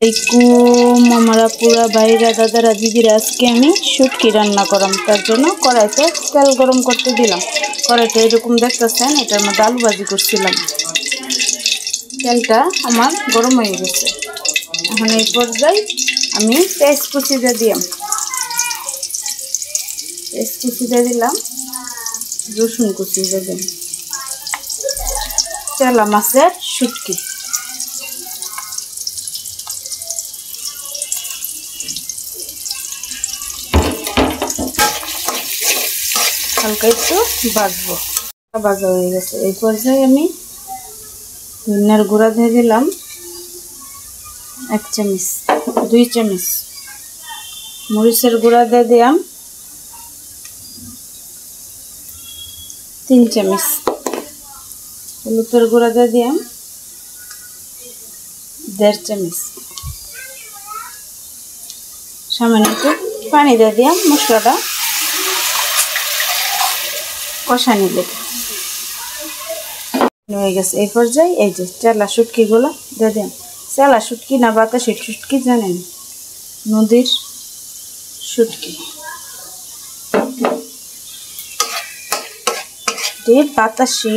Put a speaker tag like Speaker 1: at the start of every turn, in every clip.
Speaker 1: আসসালামাইকুম আমরা পুরা ভাইরা দাদারা দিদিরা আজকে আমি শুটকি রান্না করলাম। তার জন্য কড়াইতে তেল গরম করতে দিলাম। কড়াইতে এরকম দেখতেছেন, এটার মধ্যে আলু ভাজি করছিলাম। তেলটা আমার গরম হয়ে গেছে। এখন এই পর্যায়ে আমি পেঁয়াজ কুচি দিয়ে দিলাম, পেঁয়াজ কুচি দিয়ে দিলাম, রসুন কুচি দিয়ে দিলাম, চেলা মাছের শুটকি, হালকা একটু ভাজবো। ভাজা হয়ে গেছে। এই পর্যায়ে আমি ধনিয়ার গুঁড়া দিয়ে দিলাম 1 চামচ, 2 চামচ, মরিচের গুঁড়া দিয়ে দিলাম 3 চামচ, হলুদের গুঁড়া দিয়ে দিলাম 1.5 চামচ, সামান্য একটু পানি দিয়ে দিলাম মশলাটা কষানি লেগে হয়ে গেছে। এই পর্যায়ে এই যে চেলা শুটকিগুলো দিয়ে দিলাম। চেলা শুটকি না বাতাসি শুটকি জানেন, নদীর শুটকি, বাতাসি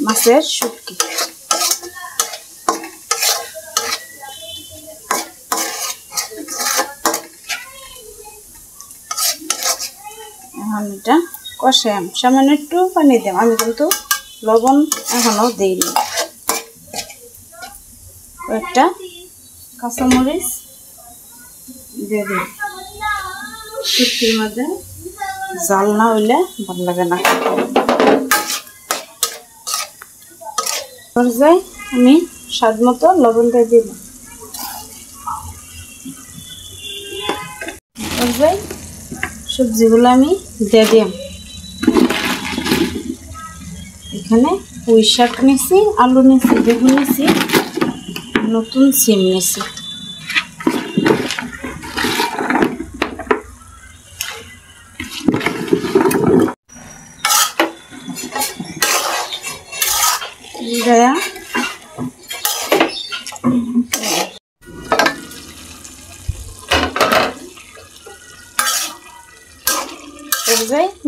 Speaker 1: মাছের শুটকি। এখন এটা কষাম, সামান্য একটু পানি দিলাম, আমি কিন্তু লবণ এখনো দিইনি। কয়েকটা কাঁচামরিচ দিয়ে দিই, শুটকির মধ্যে জাল না হইলে ভালো লাগে না। পর্যায়ে আমি স্বাদ মতো লবণ দিয়ে দিলাম। পর্যায়ে সবজিগুলো আমি দিয়ে দিলাম। এখানে পুঁই শাক নিয়েছি, আলু নিয়েছি, বেগুন নিয়েছি, নতুন সিম নিয়েছি।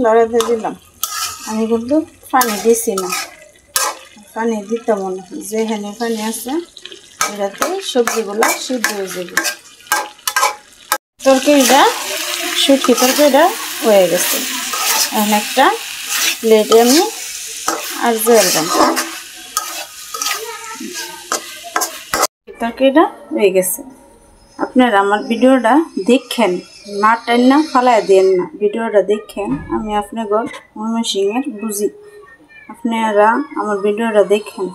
Speaker 1: লড়াই দিয়ে দিলাম। আমি কিন্তু পানি দিছি না, পানি দিতাম না, যেখানে পানি আছে এটাতে সবজিগুলো সিদ্ধ হয়ে যাবে। তরকারিটা শুটকি তরকারিটা হয়ে গেছে। এখন একটা প্লেটে আমি আর জললাম, তরকারিটা হয়ে গেছে। আপনারা আমার ভিডিওটা দেখেন, না টাইম না ফালাই দেন না, ভিডিওটা দেখেন। আমি আপনাদের ময়মনসিংহের বুঝি, আপনারা আমার ভিডিওটা দেখেন।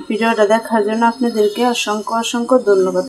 Speaker 1: ভিডিওটা দেখার জন্য আপনাদেরকে অসংখ্য অসংখ্য ধন্যবাদ।